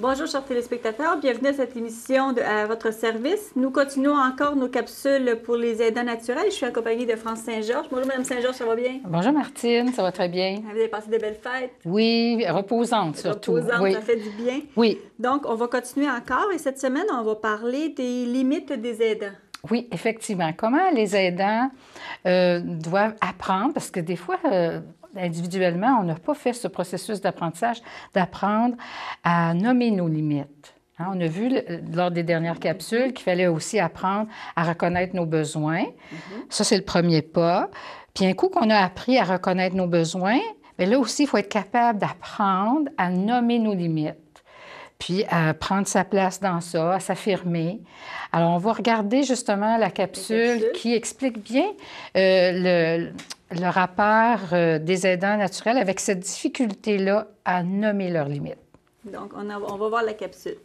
Bonjour chers téléspectateurs, bienvenue à cette émission à votre service. Nous continuons encore nos capsules pour les aidants naturels. Je suis accompagnée de France Saint-Georges. Bonjour Madame Saint-Georges, ça va bien? Bonjour Martine, ça va très bien. Vous avez passé de belles fêtes? Oui, reposante surtout. Reposantes, Oui. ça fait du bien. Oui. Donc, on va continuer encore et cette semaine, on va parler des limites des aidants. Oui, effectivement. Comment les aidants doivent apprendre, parce que des fois, individuellement, on n'a pas fait ce processus d'apprentissage, d'apprendre à nommer nos limites. Hein, on a vu lors des dernières capsules qu'il fallait aussi apprendre à reconnaître nos besoins. Ça, c'est le premier pas. Puis un coup qu'on a appris à reconnaître nos besoins, mais là aussi, il faut être capable d'apprendre à nommer nos limites, puis à prendre sa place dans ça, à s'affirmer. Alors, on va regarder justement la capsule qui explique bien le rapport des aidants naturels avec cette difficulté-là à nommer leurs limites. Donc, on va voir la capsule.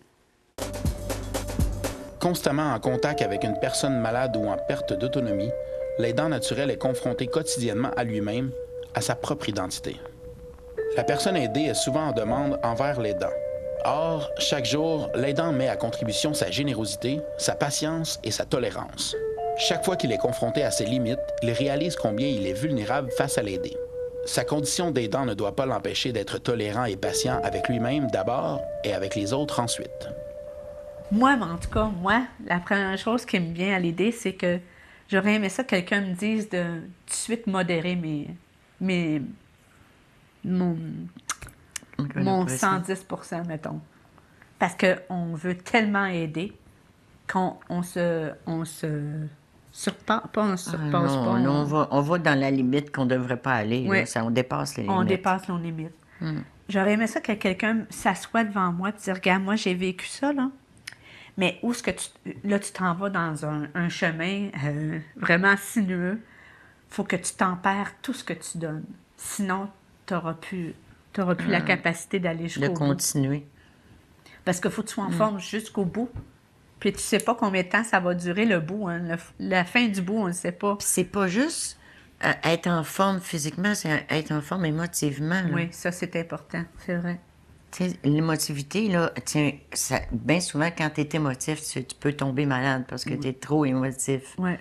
Constamment en contact avec une personne malade ou en perte d'autonomie, l'aidant naturel est confronté quotidiennement à lui-même, à sa propre identité. La personne aidée est souvent en demande envers l'aidant. Or, chaque jour, l'aidant met à contribution sa générosité, sa patience et sa tolérance. Chaque fois qu'il est confronté à ses limites, il réalise combien il est vulnérable face à l'aidé. Sa condition d'aidant ne doit pas l'empêcher d'être tolérant et patient avec lui-même d'abord et avec les autres ensuite. Moi, en tout cas, la première chose qui me vient à l'idée, c'est que j'aurais aimé ça que quelqu'un me dise de tout de suite modérer mon 110%, mettons. Parce qu'on veut tellement aider qu'on se surpasse, pas on se surpasse non, pas. non, on va dans la limite qu'on ne devrait pas aller. Oui. Là, on dépasse les limites. On dépasse nos limites. J'aurais aimé ça que quelqu'un s'assoie devant moi et dire, regarde, moi, j'ai vécu ça, là. Mais où est-ce que tu t'en vas dans un chemin vraiment sinueux? Il faut que tu tempères tout ce que tu donnes. Sinon, tu n'auras plus la capacité d'aller jusqu'au bout. De continuer. Parce qu'il faut que tu sois en forme jusqu'au bout. Puis tu sais pas combien de temps ça va durer le bout. Hein. La fin du bout, on ne sait pas. Puis c'est pas juste être en forme physiquement, c'est être en forme émotivement. Là. Oui, ça, c'est important. C'est vrai. Tu sais, l'émotivité, là, bien souvent, quand tu es émotif, tu peux tomber malade parce que tu es trop émotif. Oui.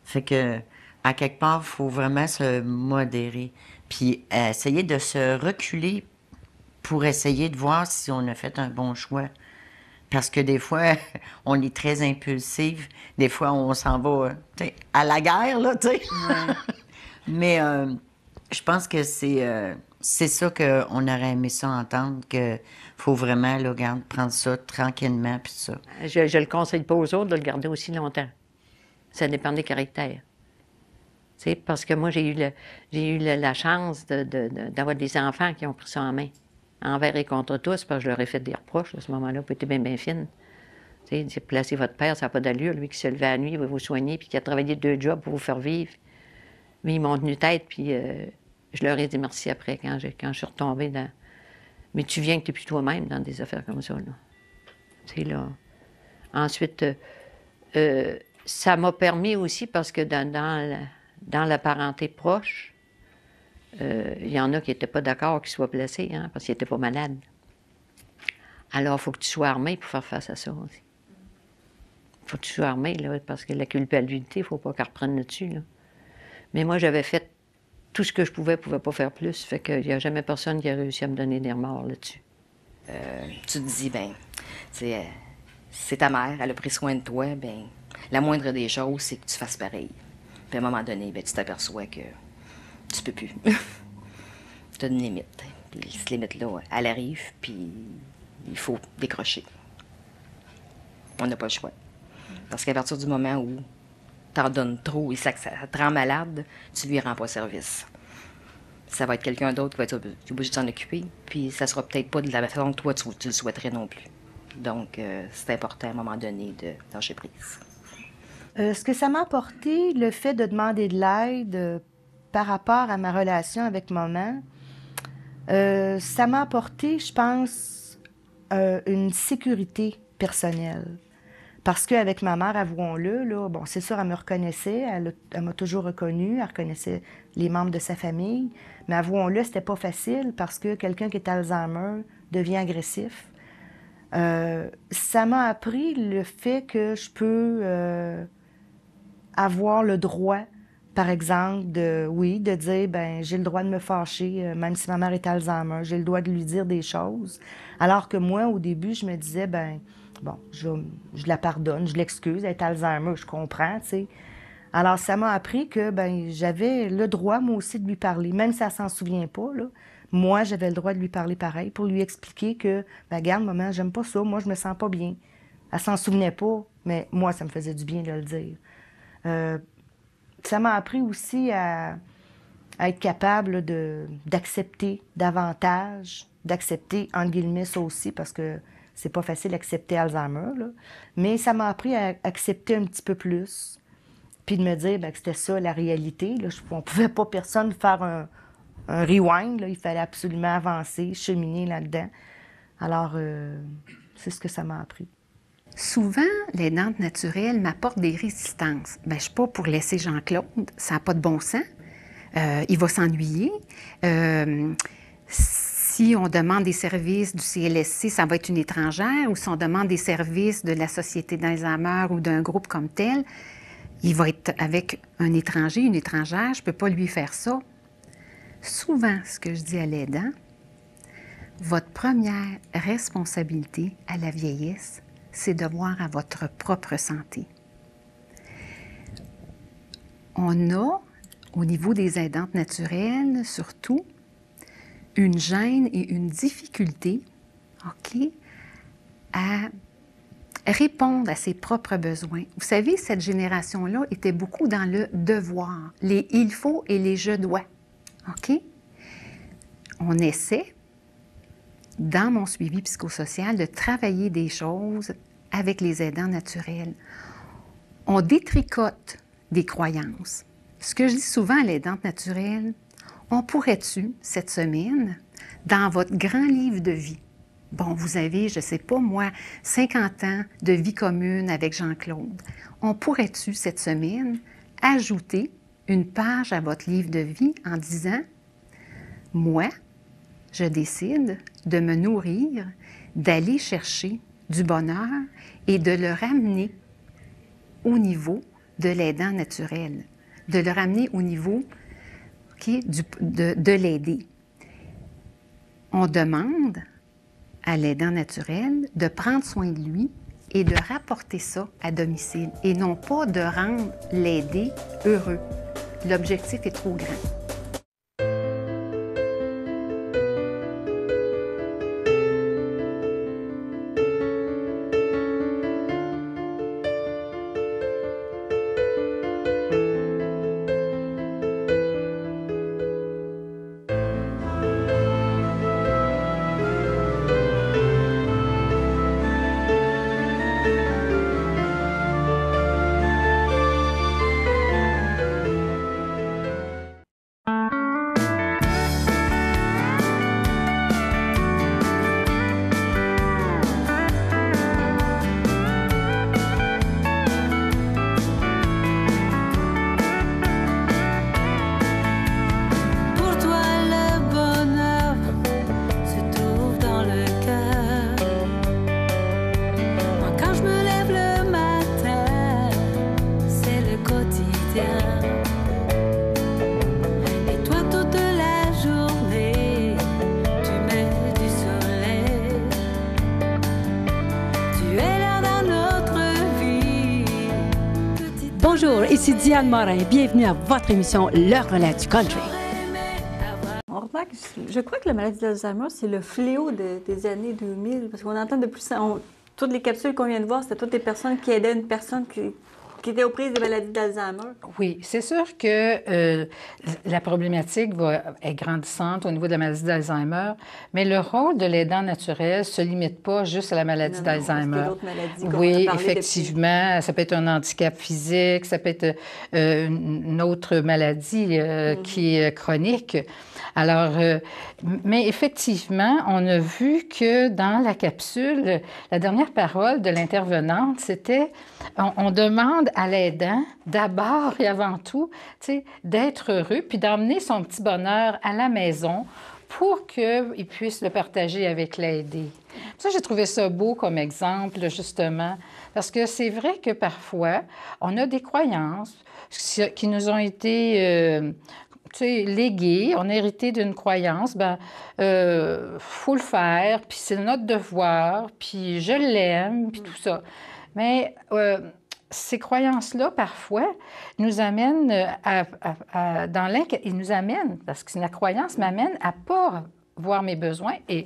Fait que, à quelque part, il faut vraiment se modérer. Puis essayer de se reculer pour essayer de voir si on a fait un bon choix. Parce que des fois, on est très impulsif. Des fois, on s'en va à la guerre, là, tu sais. Ouais. Mais je pense que c'est ça qu'on aurait aimé ça entendre, qu'il faut vraiment, là, prendre ça tranquillement, puis ça. Je le conseille pas aux autres de le garder aussi longtemps. Ça dépend des caractères. T'sais, parce que moi, j'ai eu la chance d'avoir des enfants qui ont pris ça en main. Envers et contre tous, parce que je leur ai fait des reproches à ce moment-là, puis était bien, bien fine. Tu sais, placez votre père, ça n'a pas d'allure. Lui qui se levait à la nuit, il va vous soigner, puis qui a travaillé 2 jobs pour vous faire vivre. Mais ils m'ont tenu tête, puis je leur ai dit merci après, quand je suis retombée dans... Mais tu viens que tu n'es plus toi-même dans des affaires comme ça, là. Tu sais, là. Ensuite, ça m'a permis aussi, parce que dans la parenté proche, il y en a qui n'étaient pas d'accord qu'ils soient placés, hein, parce qu'ils n'étaient pas malades. Alors, il faut que tu sois armé pour faire face à ça aussi. Il faut que tu sois armé, là, parce que la culpabilité, il ne faut pas qu'elle reprenne le-dessus, là. Mais moi, j'avais fait tout ce que je pouvais pas faire plus. Fait qu'il n'y a jamais personne qui a réussi à me donner des remords là-dessus. Tu te dis, c'est ta mère, elle a pris soin de toi, la moindre des choses, c'est que tu fasses pareil. Puis à un moment donné, tu t'aperçois que tu peux plus. Tu as une limite. Puis cette limite-là, elle arrive, puis il faut décrocher. On n'a pas le choix. Parce qu'à partir du moment où t'en donnes trop et ça te rend malade, tu lui rends pas service. Ça va être quelqu'un d'autre qui va être obligé de s'en occuper, puis ça sera peut-être pas de la façon que toi, tu le souhaiterais non plus. Donc, c'est important à un moment donné de lâcher prise. Ce que ça m'a apporté, le fait de demander de l'aide par rapport à ma relation avec maman, ça m'a apporté, je pense, une sécurité personnelle. Parce qu'avec ma mère, avouons-le, là, bon, c'est sûr, elle me reconnaissait, elle m'a toujours reconnue, elle reconnaissait les membres de sa famille, mais avouons-le, c'était pas facile parce que quelqu'un qui est Alzheimer devient agressif. Ça m'a appris le fait que je peux avoir le droit, par exemple, de dire, ben j'ai le droit de me fâcher, même si ma mère est Alzheimer, j'ai le droit de lui dire des choses. Alors que moi, au début, je me disais, ben bon, je la pardonne, je l'excuse, elle est Alzheimer, je comprends, tu sais. Alors, ça m'a appris que ben j'avais le droit, moi aussi, de lui parler, même si elle s'en souvient pas, là. Moi, j'avais le droit de lui parler pareil pour lui expliquer que, ben regarde, maman, j'aime pas ça, moi, je me sens pas bien. Elle s'en souvenait pas, mais moi, ça me faisait du bien de le dire. Ça m'a appris aussi à être capable d'accepter davantage, d'accepter, entre guillemets, ça aussi, parce que c'est pas facile d'accepter Alzheimer, là. Mais ça m'a appris à accepter un petit peu plus, puis de me dire ben, que c'était ça, la réalité. Là. On pouvait pas, personne, faire un rewind, là. Il fallait absolument avancer, cheminer là-dedans. Alors, c'est ce que ça m'a appris. Souvent, l'aidante naturelle m'apporte des résistances. Bien, je ne suis pas pour laisser Jean-Claude, ça n'a pas de bon sens. Il va s'ennuyer. Si on demande des services du CLSC, ça va être une étrangère, ou si on demande des services de la Société d'Alzheimer ou d'un groupe comme tel, il va être avec un étranger, une étrangère, je ne peux pas lui faire ça. Souvent, ce que je dis à l'aidant, votre première responsabilité à la vieillesse, c'est de voir à votre propre santé. On a, au niveau des aidantes naturelles, surtout, une gêne et une difficulté, OK, à répondre à ses propres besoins. Vous savez, cette génération-là était beaucoup dans le devoir, les « il faut » et les « je dois ». OK? On essaie, dans mon suivi psychosocial, de travailler des choses avec les aidants naturels. On détricote des croyances. Ce que je dis souvent à l'aidante naturelle, on pourrait-tu, cette semaine, dans votre grand livre de vie, bon, vous avez, je ne sais pas moi, 50 ans de vie commune avec Jean-Claude, on pourrait-tu, cette semaine, ajouter une page à votre livre de vie en disant « Moi, je décide de me nourrir, d'aller chercher du bonheur et de le ramener au niveau de l'aidant naturel, de le ramener au niveau de l'aider. » On demande à l'aidant naturel de prendre soin de lui et de rapporter ça à domicile et non pas de rendre l'aidé heureux. L'objectif est trop grand. Bonjour, ici Diane Morin. Bienvenue à votre émission Le Relais du Country. On remarque, je crois que la maladie d'Alzheimer, c'est le fléau des années 2000, parce qu'on entend de plus en plus... Toutes les capsules qu'on vient de voir, c'était toutes les personnes qui aidaient une personne qui était aux prises des maladies d'Alzheimer. Oui, c'est sûr que la problématique est grandissante au niveau de la maladie d'Alzheimer, mais le rôle de l'aidant naturel ne se limite pas juste à la maladie d'Alzheimer. Oui, effectivement, ça peut être un handicap physique, ça peut être une autre maladie qui est chronique. Alors, mais effectivement, on a vu que dans la capsule, la dernière parole de l'intervenante, c'était on demande à l'aidant, d'abord et avant tout, d'être heureux, puis d'emmener son petit bonheur à la maison pour qu'il puisse le partager avec l'aidé. Ça, j'ai trouvé ça beau comme exemple, justement, parce que c'est vrai que parfois, on a des croyances qui nous ont été léguées. On a hérité d'une croyance, faut le faire, puis c'est notre devoir, puis je l'aime, puis tout ça. Mais ces croyances-là, parfois, nous amènent ils nous amènent, parce que la croyance m'amène à pas voir mes besoins et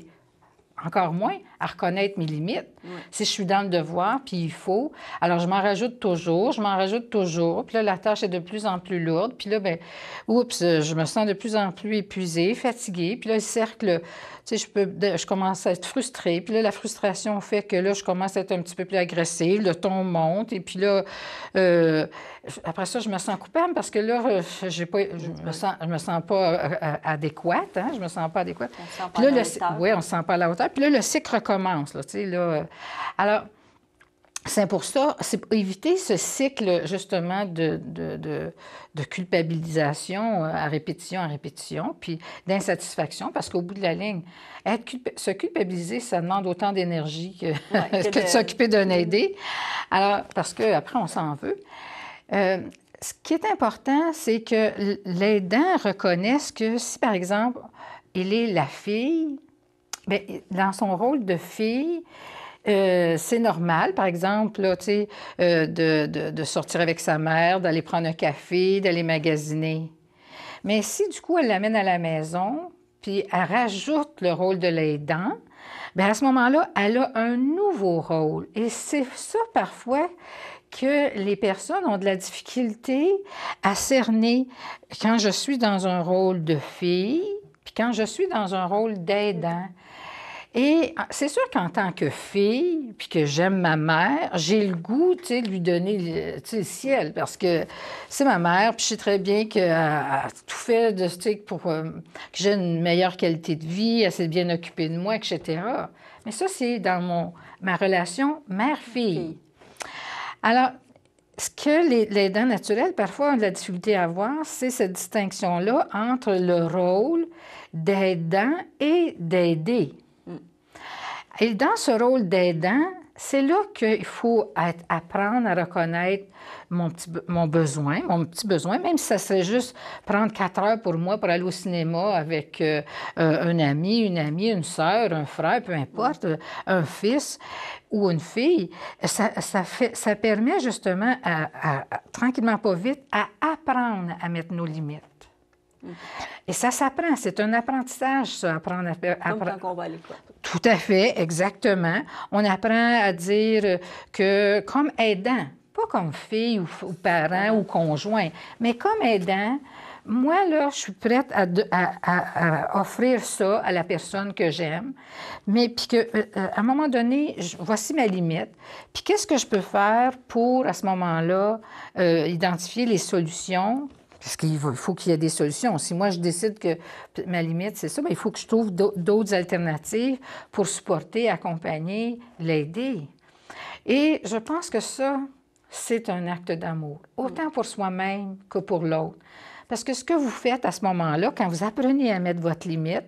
encore moins à reconnaître mes limites. Si je suis dans le devoir, puis il faut, alors je m'en rajoute toujours, puis là, la tâche est de plus en plus lourde, puis là, je me sens de plus en plus épuisée, fatiguée, puis là, le cercle, je commence à être frustrée, puis là, la frustration fait que là, je commence à être un petit peu plus agressive, le ton monte, et puis là, après ça, je me sens coupable parce que là, je me sens pas adéquate, hein? Je me sens pas adéquate. On se sent pas Puis là, à la hauteur. oui, on se sent pas à la hauteur. Puis là, le cycle recommence, là, tu sais, là. Alors, c'est pour ça, c'est pour éviter ce cycle, justement, de culpabilisation à répétition, puis d'insatisfaction, parce qu'au bout de la ligne, se culpabiliser, ça demande autant d'énergie que de s'occuper d'un aidé. Alors, parce qu'après, on s'en veut. Ce qui est important, c'est que l'aidant reconnaisse que si, par exemple, il est la fille, bien, dans son rôle de fille, c'est normal, par exemple, là, de sortir avec sa mère, d'aller prendre un café, d'aller magasiner. Mais si, du coup, elle l'amène à la maison, puis elle rajoute le rôle de l'aidant, bien, à ce moment-là, elle a un nouveau rôle. Et c'est ça, parfois, que les personnes ont de la difficulté à cerner quand je suis dans un rôle de fille, puis quand je suis dans un rôle d'aidant. Et c'est sûr qu'en tant que fille, puis que j'aime ma mère, j'ai le goût, de lui donner le ciel, parce que c'est ma mère, puis je sais très bien qu'elle a tout fait pour que j'ai une meilleure qualité de vie, elle s'est bien occupée de moi, etc. Mais ça, c'est dans ma relation mère-fille. Alors, ce que l'aidant naturel, parfois, ont de la difficulté à voir, c'est cette distinction-là entre le rôle d'aidant et d'aider. Et dans ce rôle d'aidant, c'est là qu'il faut apprendre à reconnaître mon petit besoin, même si ça serait juste prendre 4 heures pour moi pour aller au cinéma avec un ami, une sœur, un frère, peu importe, un fils ou une fille. Ça permet justement, tranquillement pas vite, à apprendre à mettre nos limites. Et ça s'apprend, c'est un apprentissage, ça, apprendre à... Comme quand on va à l'école. Tout à fait, exactement. On apprend à dire que comme aidant, pas comme fille ou parent ou conjoint, mais comme aidant, moi, là, je suis prête à offrir ça à la personne que j'aime, mais puis qu'à un moment donné, voici ma limite. Puis qu'est-ce que je peux faire pour, à ce moment-là, identifier les solutions? Parce qu'il faut qu'il y ait des solutions. Si moi, je décide que ma limite, c'est ça, bien, il faut que je trouve d'autres alternatives pour supporter, accompagner, l'aider. Et je pense que ça, c'est un acte d'amour, autant pour soi-même que pour l'autre. Parce que ce que vous faites à ce moment-là, quand vous apprenez à mettre votre limite,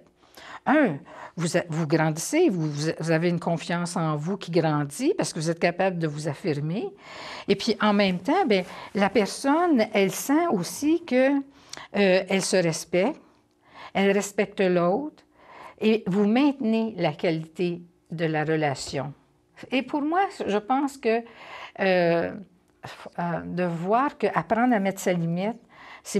vous grandissez, vous avez une confiance en vous qui grandit parce que vous êtes capable de vous affirmer. Et puis, en même temps, bien, la personne, elle sent aussi qu'elle se respecte, elle respecte l'autre et vous maintenez la qualité de la relation. Et pour moi, je pense que de voir qu'apprendre à mettre sa limite, ça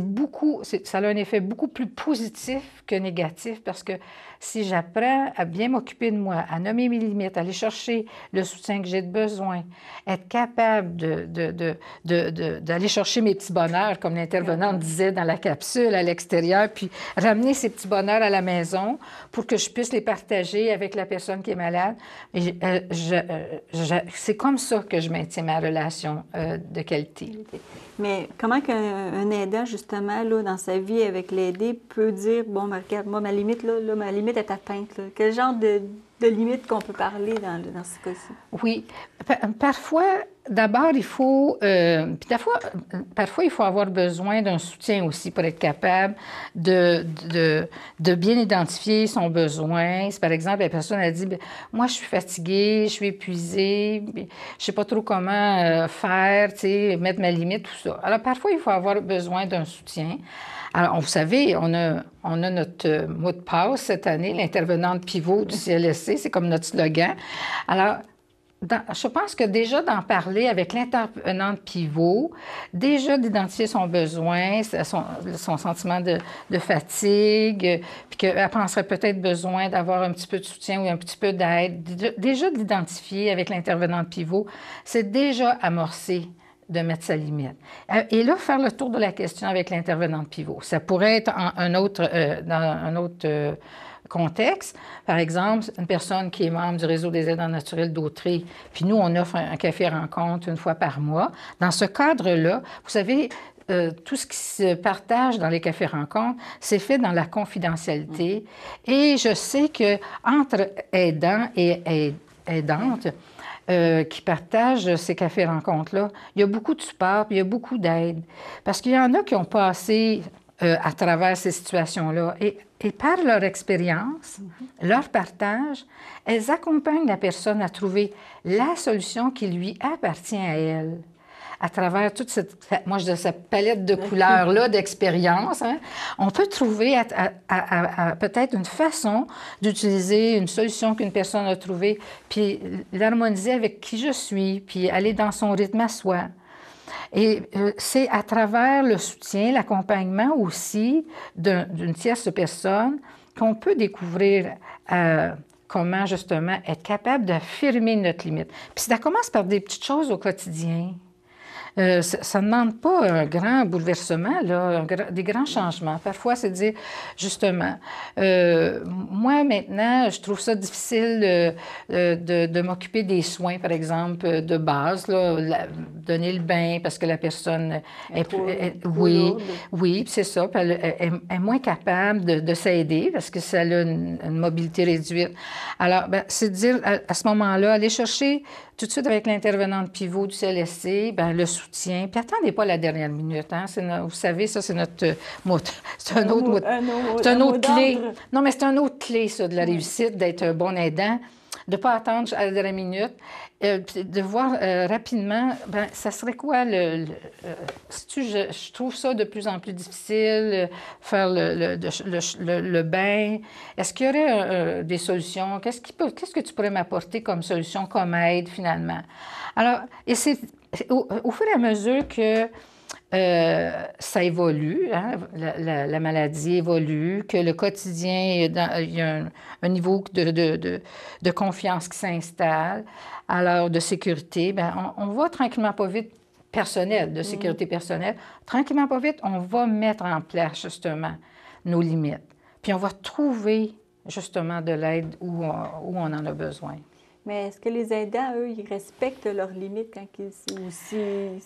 a un effet beaucoup plus positif que négatif parce que si j'apprends à bien m'occuper de moi, à nommer mes limites, à aller chercher le soutien que j'ai besoin, être capable d'aller chercher mes petits bonheurs, comme l'intervenante disait dans la capsule à l'extérieur, puis ramener ces petits bonheurs à la maison pour que je puisse les partager avec la personne qui est malade. C'est comme ça que je maintiens ma relation de qualité. Mais comment qu'un aidant, justement, là, dans sa vie avec l'aidé, peut dire, bon, ben, regarde, moi, ma limite est atteinte. Là. Quel genre de limite qu'on peut parler dans ce cas-ci? Oui. Parfois, d'abord, il faut... puis parfois, il faut avoir besoin d'un soutien aussi pour être capable de bien identifier son besoin. Si, par exemple, la personne a dit, moi, je suis fatiguée, je suis épuisée, je ne sais pas trop comment faire, tu sais, mettre ma limite, tout ça. Alors, parfois, il faut avoir besoin d'un soutien. Alors, vous savez, on a notre mot de passe cette année, l'intervenante pivot du CLSC, c'est comme notre slogan. Alors, je pense que déjà d'en parler avec l'intervenante pivot, déjà d'identifier son besoin, son sentiment de fatigue, puis qu'elle penserait peut-être besoin d'avoir un petit peu de soutien ou un petit peu d'aide, déjà d'identifier avec l'intervenante pivot, c'est déjà amorcé de mettre sa limite. Et là, faire le tour de la question avec l'intervenante pivot. Ça pourrait être dans un autre contexte. Par exemple, une personne qui est membre du réseau des aidants naturels d'Autrey, puis nous, on offre un café rencontre une fois par mois. Dans ce cadre-là, vous savez, tout ce qui se partage dans les cafés rencontres, c'est fait dans la confidentialité. Et je sais qu'entre aidants et aidantes, qui partagent ces cafés rencontres-là, il y a beaucoup de support, puis il y a beaucoup d'aide. Parce qu'il y en a qui ont passé à travers ces situations-là et par leur expérience, leur partage, elles accompagnent la personne à trouver la solution qui lui appartient à elle. À travers toute cette palette de couleurs-là, d'expérience, hein, on peut trouver peut-être une façon d'utiliser une solution qu'une personne a trouvée, puis l'harmoniser avec qui je suis, puis aller dans son rythme à soi. Et c'est à travers le soutien, l'accompagnement aussi d'une tierce personne qu'on peut découvrir comment, justement, être capable d'affirmer notre limite. Puis ça commence par des petites choses au quotidien. Ça ne demande pas un grand bouleversement, là, des grands changements. Parfois, c'est de dire, justement, moi, maintenant, je trouve ça difficile de m'occuper des soins, par exemple, de base, là, donner le bain parce que la personne oui, c'est ça. Puis elle est moins capable de s'aider parce que ça a une mobilité réduite. Alors, c'est de dire, à ce moment-là, aller chercher tout de suite avec l'intervenante pivot du CLSC, le soutien. Puis attendez pas la dernière minute. Hein? Vous savez, ça, c'est notre mot. C'est un autre clé. Non, mais c'est un autre clé, ça, de la réussite, d'être un bon aidant, de ne pas attendre à la dernière minute, de voir rapidement, ça serait quoi je trouve ça de plus en plus difficile, faire le bain. Est-ce qu'il y aurait des solutions? Qu'est-ce que tu pourrais m'apporter comme solution, comme aide, finalement? Alors, et c'est au fur et à mesure que ça évolue, hein, la maladie évolue, que le quotidien, il y a un niveau de confiance qui s'installe, alors de sécurité, on va tranquillement pas vite, de sécurité personnelle, tranquillement pas vite, on va mettre en place justement nos limites. Puis on va trouver justement de l'aide où on en a besoin. Mais est-ce que les aidants, eux, ils respectent leurs limites quand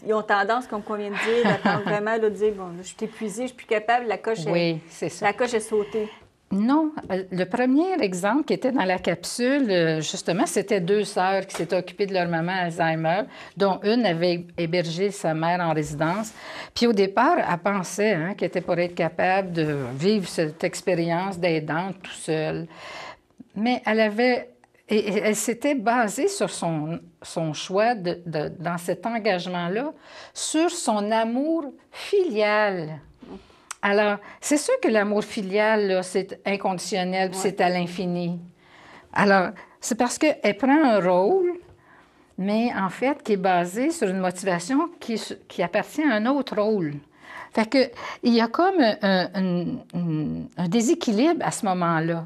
ils ont tendance, comme on vient de dire, d'attendre vraiment, de dire, bon, je suis épuisée, je suis plus capable, la coche est sautée? Non. Le premier exemple qui était dans la capsule, justement, c'était 2 sœurs qui s'étaient occupées de leur maman Alzheimer, dont une avait hébergé sa mère en résidence. Puis au départ, elle pensait qu'elle était pour être capable de vivre cette expérience d'aidante tout seule. Mais elle s'était basée sur son choix dans cet engagement-là, sur son amour filial. Alors, c'est sûr que l'amour filial, là, c'est inconditionnel, puis c'est à l'infini. Alors, c'est parce qu'elle prend un rôle, mais en fait, qui est basé sur une motivation qui appartient à un autre rôle. Fait que, il y a comme un déséquilibre à ce moment-là.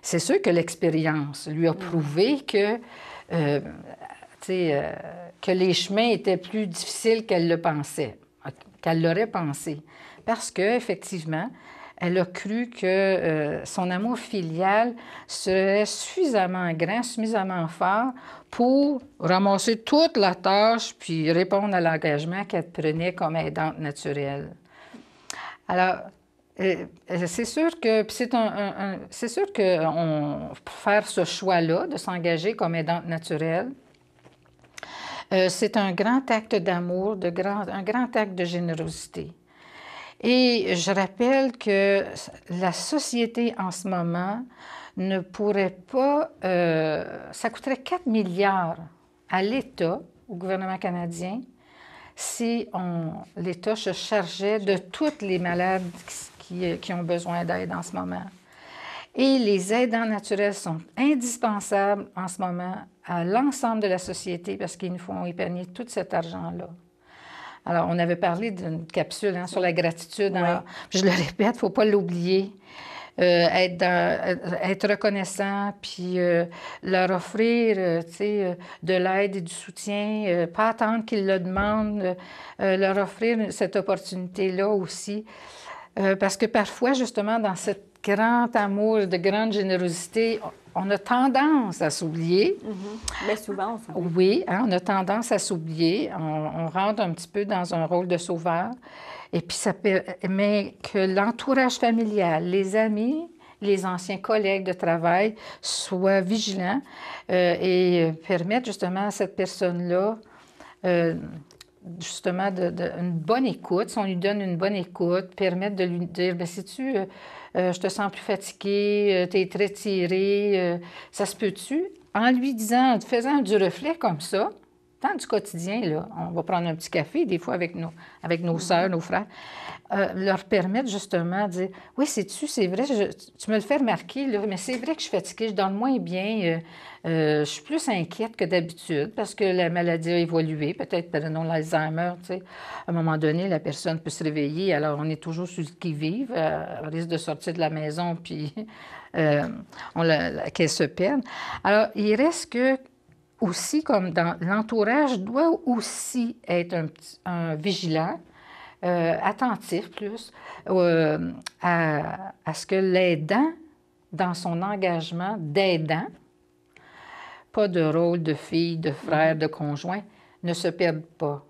C'est sûr que l'expérience lui a prouvé que les chemins étaient plus difficiles qu'elle le pensait, qu'elle l'aurait pensé. Parce qu'effectivement, elle a cru que son amour filial serait suffisamment grand, suffisamment fort pour ramasser toute la tâche puis répondre à l'engagement qu'elle prenait comme aidante naturelle. Alors, c'est sûr que faire ce choix-là de s'engager comme aidante naturelle, C'est un grand acte d'amour, un grand acte de générosité. Et je rappelle que la société en ce moment ne pourrait pas... ça coûterait 4 milliards à l'État, au gouvernement canadien, si l'État se chargeait de tous les malades qui ont besoin d'aide en ce moment. Et les aidants naturels sont indispensables en ce moment à l'ensemble de la société parce qu'ils nous font épargner tout cet argent-là. Alors, on avait parlé d'une capsule sur la gratitude. Oui. Alors, je le répète, il ne faut pas l'oublier. Être reconnaissant, puis leur offrir de l'aide et du soutien, pas attendre qu'ils le demandent, leur offrir cette opportunité-là aussi. Parce que parfois, justement, dans ce grand amour, de grande générosité, on a tendance à s'oublier. Bien souvent, on s'oublie. Oui, on a tendance à s'oublier. On rentre un petit peu dans un rôle de sauveur. Et puis, mais que l'entourage familial, les amis, les anciens collègues de travail soient vigilants et permettent justement à cette personne-là justement une bonne écoute. Si on lui donne une bonne écoute, permettre de lui dire, bien, sais-tu, je te sens plus fatigué, tu es très tiré, ça se peut-tu? En lui disant, en faisant du reflet comme ça, dans du quotidien, là, on va prendre un petit café, des fois avec nos sœurs, nos frères, leur permettre justement de dire, oui, sais-tu, c'est vrai, tu me le fais remarquer, là, mais c'est vrai que je suis fatiguée, je dors moins bien, je suis plus inquiète que d'habitude parce que la maladie a évolué, peut-être, pardon, l'Alzheimer, tu sais. À un moment donné, la personne peut se réveiller, alors on est toujours sur le qui-vive, on risque de sortir de la maison, puis qu'elle se perde. Alors, il reste que aussi, comme dans l'entourage, doit aussi être un vigilant, attentif plus, à ce que l'aidant, dans son engagement d'aidant, pas de rôle de fille, de frère, de conjoint, ne se perde pas.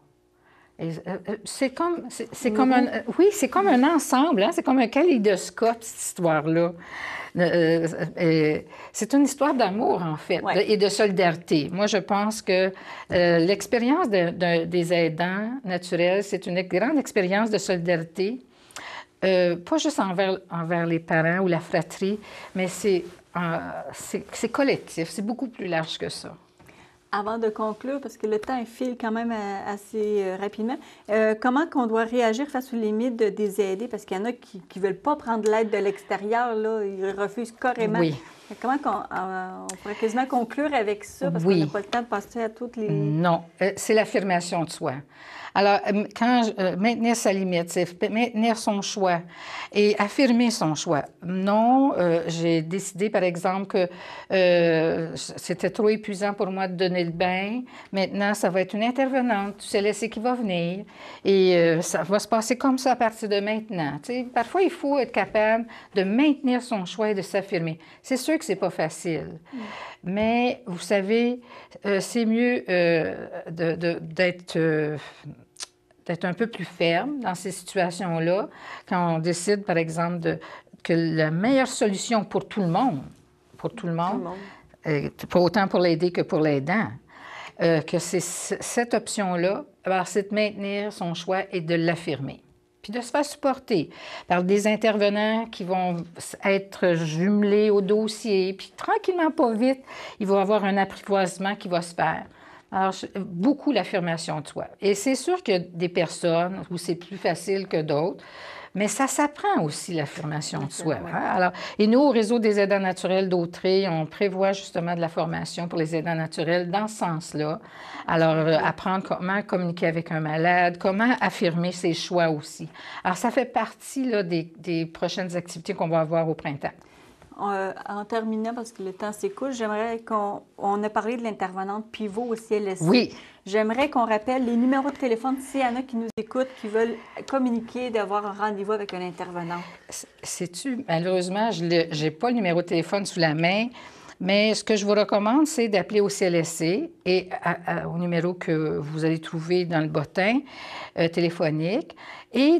C'est comme un ensemble, hein? C'est comme un kaléidoscope, cette histoire-là. C'est une histoire d'amour, en fait, et de solidarité. Moi, je pense que l'expérience des aidants naturels, c'est une grande expérience de solidarité, pas juste envers les parents ou la fratrie, mais c'est collectif, c'est beaucoup plus large que ça. Avant de conclure, parce que le temps file quand même assez rapidement, comment qu'on doit réagir face aux limites des aidés? Parce qu'il y en a qui ne veulent pas prendre l'aide de l'extérieur, là, ils refusent carrément. Oui. Comment on pourrait quasiment conclure avec ça? Parce qu'on n'a pas le temps de passer à toutes les... Non, c'est l'affirmation de soi. Alors, maintenir sa limite, c'est maintenir son choix et affirmer son choix. Non, j'ai décidé, par exemple, que c'était trop épuisant pour moi de donner le bain. Maintenant, ça va être une intervenante, tu sais laisser qui va venir. Et ça va se passer comme ça à partir de maintenant. Tu sais, parfois, il faut être capable de maintenir son choix et de s'affirmer. C'est sûr que c'est pas facile. Mais, vous savez, c'est mieux d'être un peu plus ferme dans ces situations-là, quand on décide, par exemple, que la meilleure solution pour tout le monde, pas autant pour l'aider que pour l'aidant, que c'est cette option-là, c'est de maintenir son choix et de l'affirmer. Puis de se faire supporter par des intervenants qui vont être jumelés au dossier, puis tranquillement, pas vite, il va y avoir un apprivoisement qui va se faire. Alors, beaucoup l'affirmation de soi. Et c'est sûr qu'il y a des personnes où c'est plus facile que d'autres, mais ça s'apprend aussi, l'affirmation de soi. Hein? Alors, et nous, au Réseau des aidants naturels d'Autrey, on prévoit justement de la formation pour les aidants naturels dans ce sens-là. Alors, apprendre comment communiquer avec un malade, comment affirmer ses choix aussi. Alors, ça fait partie là, des prochaines activités qu'on va avoir au printemps. En terminant, parce que le temps s'écoule, j'aimerais on a parlé de l'intervenante pivot au CLSC. Oui. J'aimerais qu'on rappelle les numéros de téléphone s'il y en a qui nous écoutent, qui veulent communiquer, d'avoir un rendez-vous avec un intervenant. Sais-tu, malheureusement, je n'ai pas le numéro de téléphone sous la main, mais ce que je vous recommande, c'est d'appeler au CLSC et au numéro que vous allez trouver dans le bottin téléphonique. Et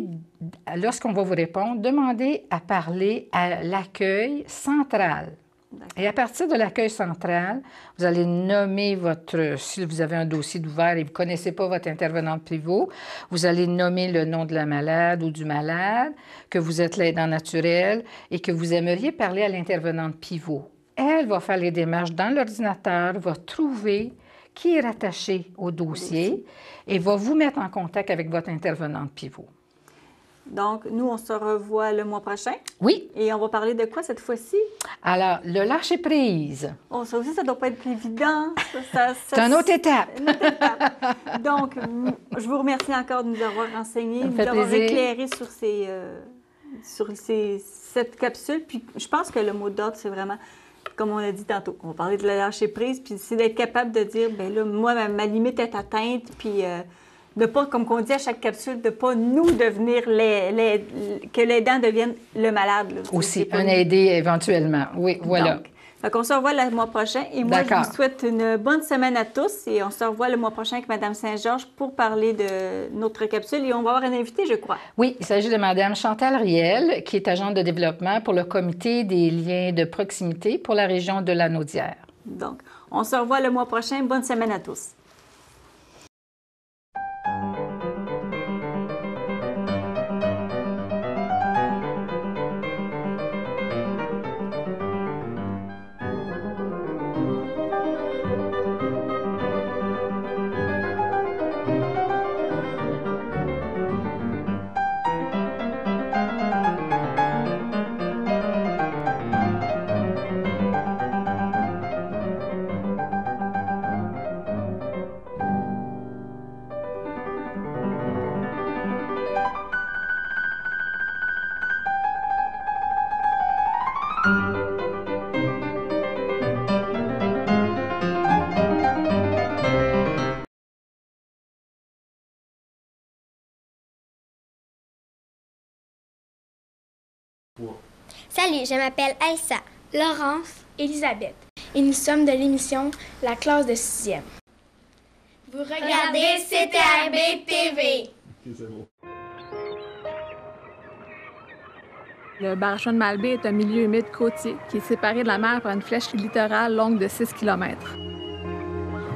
lorsqu'on va vous répondre, demandez à parler à l'accueil central. Et à partir de l'accueil central, vous allez nommer si vous avez un dossier d'ouvert et vous ne connaissez pas votre intervenante pivot, vous allez nommer le nom de la malade ou du malade, que vous êtes l'aidant naturel et que vous aimeriez parler à l'intervenante pivot. Elle va faire les démarches dans l'ordinateur, va trouver qui est rattaché au dossier et va vous mettre en contact avec votre intervenante pivot. Donc, nous, on se revoit le mois prochain. Oui. Et on va parler de quoi cette fois-ci? Alors, le lâcher-prise. Oh, ça aussi, ça ne doit pas être évident. C'est une autre étape. Une autre étape. Donc, je vous remercie encore de nous avoir renseigné, de nous avoir éclairé sur cette capsule. Puis, je pense que le mot d'ordre, c'est vraiment, comme on a dit tantôt, on va parler de la lâcher-prise, puis c'est d'être capable de dire, bien là, moi, ma limite est atteinte, puis... de pas, comme on dit à chaque capsule, de pas nous devenir que l'aidant devienne le malade. Là. Aussi, un aidé éventuellement. Oui, voilà. Donc, on se revoit le mois prochain. Et moi, je vous souhaite une bonne semaine à tous. Et on se revoit le mois prochain avec Mme Saint-Georges pour parler de notre capsule. Et on va avoir un invité, je crois. Oui, il s'agit de Mme Chantal Riel, qui est agente de développement pour le Comité des liens de proximité pour la région de Lanaudière. Donc, on se revoit le mois prochain. Bonne semaine à tous. Salut, je m'appelle Aïssa, Laurence, Elisabeth et nous sommes de l'émission La classe de 6e. Vous regardez CTRB TV. Ok, c'est bon. Le barrage de Malbaie est un milieu humide côtier qui est séparé de la mer par une flèche littorale longue de 6 km.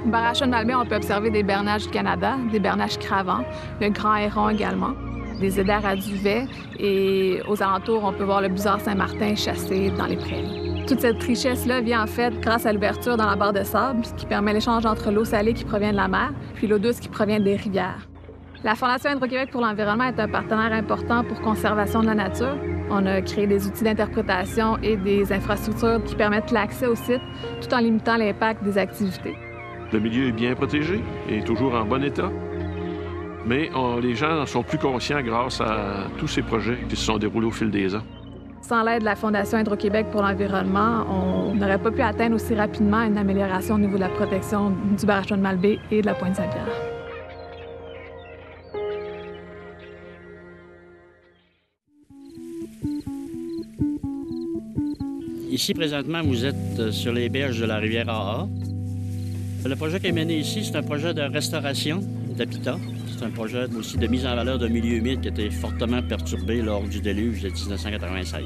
Au barrage de Malbaie, on peut observer des bernages du Canada, des bernages cravants, le grand héron également, des éders à duvet et aux alentours, on peut voir le busard Saint-Martin chassé dans les prairies. Toute cette richesse-là vient en fait grâce à l'ouverture dans la barre de sable, ce qui permet l'échange entre l'eau salée qui provient de la mer puis l'eau douce qui provient des rivières. La Fondation Hydro-Québec pour l'environnement est un partenaire important pour conservation de la nature. On a créé des outils d'interprétation et des infrastructures qui permettent l'accès au site tout en limitant l'impact des activités. Le milieu est bien protégé et toujours en bon état. Mais les gens en sont plus conscients grâce à tous ces projets qui se sont déroulés au fil des ans. Sans l'aide de la Fondation Hydro-Québec pour l'environnement, on n'aurait pas pu atteindre aussi rapidement une amélioration au niveau de la protection du barrage de Malbaie et de la Pointe Saint-Pierre. Ici, présentement, vous êtes sur les berges de la rivière AA. Le projet qui est mené ici, c'est un projet de restauration d'habitat. C'est un projet aussi de mise en valeur d'un milieu humide qui a été fortement perturbé lors du déluge de 1996.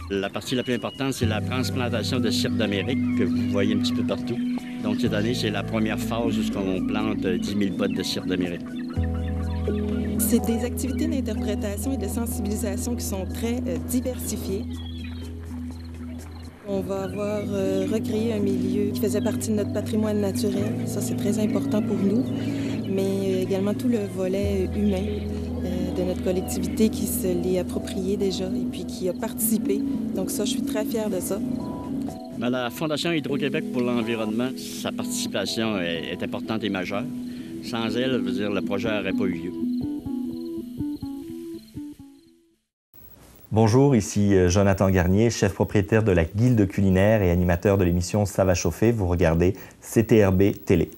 La partie la plus importante, c'est la transplantation de cire d'Amérique que vous voyez un petit peu partout. Donc, cette année, c'est la première phase où on plante 10 000 potes de cire d'Amérique. C'est des activités d'interprétation et de sensibilisation qui sont très diversifiées. On va avoir recréé un milieu qui faisait partie de notre patrimoine naturel. Ça, c'est très important pour nous. Mais également tout le volet humain de notre collectivité qui se l'est approprié déjà et puis qui a participé. Donc ça, je suis très fière de ça. Mais la Fondation Hydro-Québec pour l'environnement, sa participation est importante et majeure. Sans elle, je veux dire, le projet n'aurait pas eu lieu. Bonjour, ici Jonathan Garnier, chef propriétaire de la Guilde culinaire et animateur de l'émission Ça va chauffer. Vous regardez CTRB Télé.